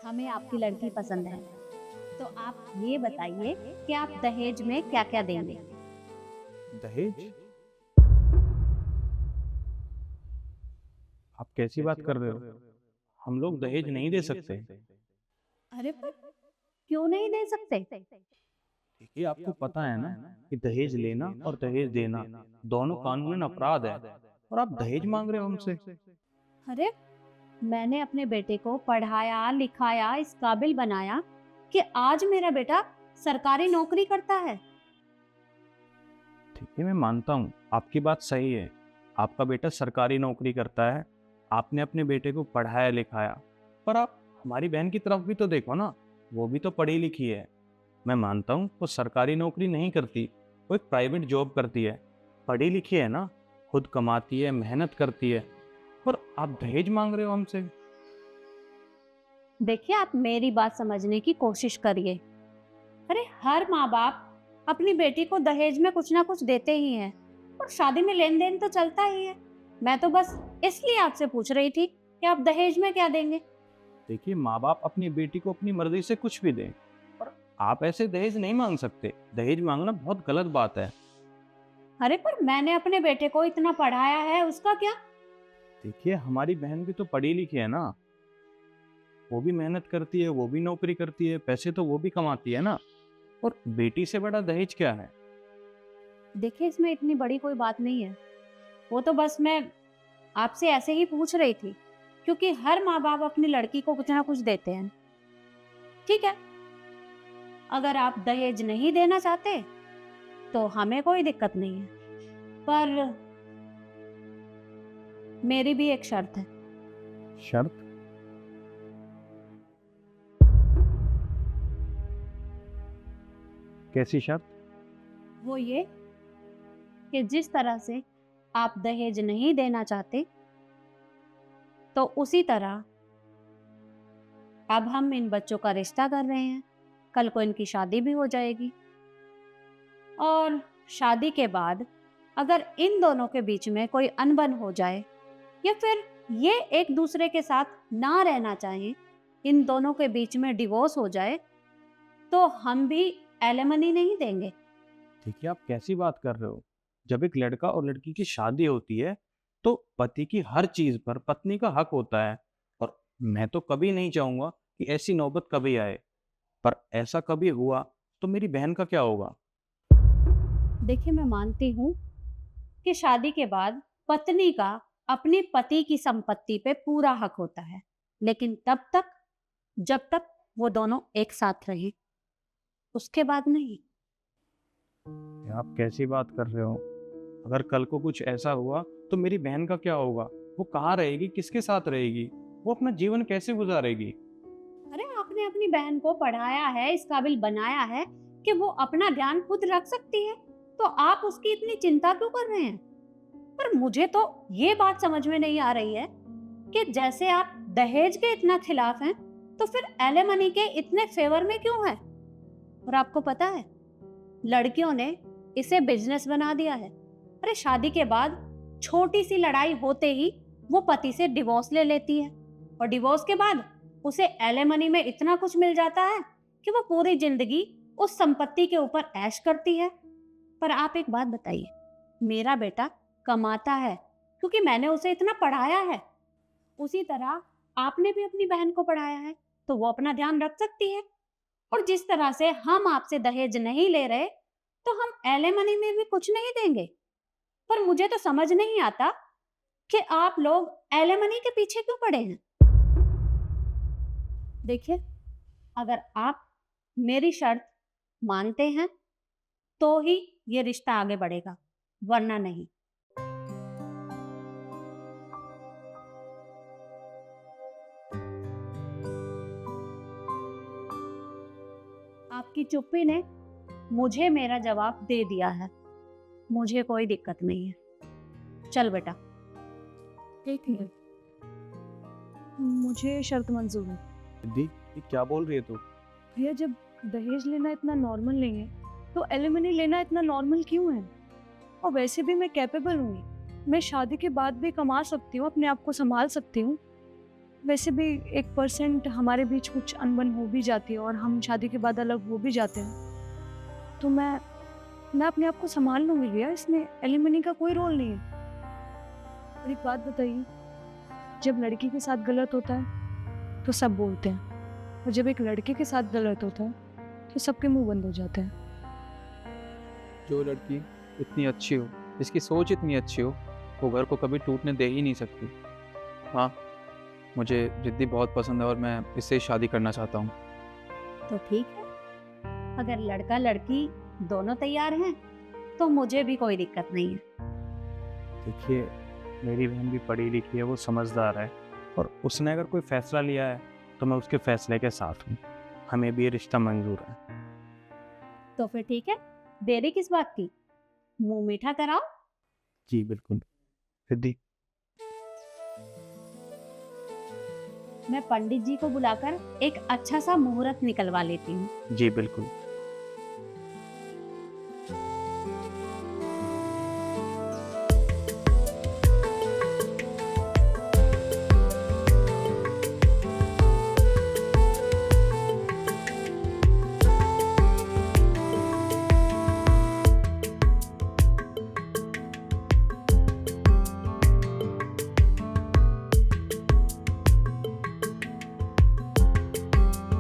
हमें आपकी लड़की पसंद है, तो आप ये बताइए कि आप दहेज में क्या क्या देंगे। दहेज? आप कैसी बात कर रहे हो? हम लोग दहेज नहीं दे सकते। अरे पर क्यों नहीं दे सकते? देखिए, आपको पता है ना कि दहेज लेना और दहेज देना दोनों कानूनन अपराध है, और आप दहेज मांग रहे हो हमसे। अरे मैंने अपने बेटे को पढ़ाया लिखाया, इस काबिल बनाया कि आज मेरा बेटा सरकारी नौकरी करता है। ठीक है, मैं मानता हूँ आपकी बात सही है। आपका बेटा सरकारी नौकरी करता है, आपने अपने बेटे को पढ़ाया लिखाया, पर आप हमारी बहन की तरफ भी तो देखो ना। वो भी तो पढ़ी लिखी है। मैं मानता हूँ वो सरकारी नौकरी नहीं करती, वो एक प्राइवेट जॉब करती है। पढ़ी लिखी है ना, खुद कमाती है, मेहनत करती है, और आप दहेज मांग रहे हो हमसे। देखिए, आप मेरी बात समझने की कोशिश करिए। अरे हर माँ बाप अपनी बेटी को दहेज में कुछ ना कुछ देते ही हैं, और शादी में लेन देन तो चलता ही है। मैं तो बस इसलिए आपसे पूछ रही थी कि आप दहेज में क्या देंगे। देखिए, माँ बाप अपनी बेटी को अपनी मर्जी से कुछ भी दें, पर आप ऐसे दहेज नहीं मांग सकते। दहेज मांगना बहुत गलत बात है। अरे पर मैंने अपने बेटे को इतना पढ़ाया है, उसका क्या? देखिए, हमारी बहन भी तो पढ़ी लिखी है ना। वो भी मेहनत करती है, वो भी नौकरी करती है, पैसे तो वो भी कमाती है ना। और बेटी से बड़ा दहेज क्या है? देखिए, इसमें इतनी बड़ी कोई बात नहीं है। वो तो बस मैं आपसे ऐसे ही पूछ रही थी, क्योंकि हर माँ बाप अपनी लड़की को कुछ ना कुछ देते हैं। ठीक है, अगर आप दहेज नहीं देना चाहते तो हमें कोई दिक्कत नहीं है, पर मेरी भी एक शर्त है। शर्त? कैसी शर्त? वो ये कि जिस तरह से आप दहेज नहीं देना चाहते, तो उसी तरह अब हम इन बच्चों का रिश्ता कर रहे हैं। कल को इनकी शादी भी हो जाएगी, और शादी के बाद अगर इन दोनों के बीच में कोई अनबन हो जाए, या फिर ये एक दूसरे के साथ ना रहना चाहें, इन दोनों के बीच में डिवोर्स हो जाए, तो हम भी एलिमनी नहीं देंगे। देखिए, आप कैसी बात कर रहे हो? जब एक लड़का और लड़की की शादी होती है, तो पति की हर चीज पर पत्नी का हक होता है। और मैं तो कभी नहीं चाहूंगा कि ऐसी नौबत कभी आए। पर ऐसा कभी हुआ तो मेरी बहन का क्या होगा? देखिए, मैं मानती हूँ कि शादी के बाद पत्नी का अपने पति की संपत्ति पे पूरा हक होता है, लेकिन तब तक जब तक वो दोनों एक साथ रहे, उसके बाद नहीं। ये आप कैसी बात कर रहे हो? अगर कल को कुछ ऐसा हुआ तो मेरी बहन का क्या होगा? वो कहाँ रहेगी, किसके साथ रहेगी? वो अपना जीवन कैसे गुजारेगी? अरे आपने अपनी बहन को पढ़ाया है, इस काबिल बनाया है कि वो अपना ध्यान खुद रख सकती है, तो आप उसकी इतनी चिंता क्यों कर रहे हैं? पर मुझे तो ये बात समझ में नहीं आ रही है कि जैसे आप दहेज के इतना खिलाफ हैं, तो फिर एलिमनी के इतने फेवर में क्यों है? और आपको पता है, लड़कियों ने इसे बिजनेस बना दिया है। अरे शादी के बाद छोटी सी लड़ाई होते ही वो पति से डिवोर्स ले लेती है, और डिवोर्स के बाद उसे एलिमनी में इतना कुछ मिल जाता है कि वो पूरी जिंदगी उस संपत्ति के ऊपर ऐश करती है। पर आप एक बात बताइए, मेरा बेटा कमाता है क्योंकि मैंने उसे इतना पढ़ाया है। उसी तरह आपने भी अपनी बहन को पढ़ाया है, तो वो अपना ध्यान रख सकती है। और जिस तरह से हम आपसे दहेज नहीं ले रहे, तो हम एलिमनी में भी कुछ नहीं देंगे। पर मुझे तो समझ नहीं आता कि आप लोग एलिमनी के पीछे क्यों पड़े हैं। देखिए, अगर आप मेरी शर्त मानते हैं तो ही ये रिश्ता आगे बढ़ेगा, वरना नहीं। आपकी चुप्पी ने मुझे मेरा जवाब दे दिया है। मुझे कोई दिक्कत नहीं है। चल बेटा। ठीक है, मुझे शर्त मंजूर है। दी, ये क्या बोल रही है तू? भैया, जब दहेज लेना इतना नॉर्मल नहीं है, तो एलिमनी लेना इतना नॉर्मल क्यों है? और वैसे भी मैं कैपेबल हूँ, मैं शादी के बाद भी कमा सकती हूँ, अपने आप को संभाल सकती हूँ। वैसे भी 1% हमारे बीच कुछ अनबन हो भी जाती है और हम शादी के बाद अलग हो भी जाते हैं, तो मैं अपने आप को संभाल लूंगी रिया, इसमें एलिमनी का कोई रोल नहीं है। और एक बात बताइए, जब लड़की के साथ गलत होता है तो सब बोलते हैं, और जब एक लड़के के साथ गलत होता है तो सबके मुंह बंद हो जाते हैं। जो लड़की इतनी अच्छी हो, जिसकी सोच इतनी अच्छी हो, वो घर को कभी टूटने दे ही नहीं सकती। हाँ, मुझे रिद्धि बहुत पसंद है और मैं इससे ही शादी करना चाहता हूँ। तो ठीक है, अगर लड़का लड़की दोनों तैयार हैं तो मुझे भी कोई दिक्कत नहीं है। देखिए, मेरी बहन भी पढ़ी लिखी है, वो समझदार है, और उसने अगर कोई फैसला लिया है तो मैं उसके फैसले के साथ हूँ। हमें भी ये रिश्ता मंजूर है। तो फिर ठीक है, देरी किस बात की, मुंह मीठा कराओ। जी बिल्कुल। रिद्धि, मैं पंडित जी को बुलाकर एक अच्छा सा मुहूर्त निकलवा लेती हूँ। जी बिल्कुल।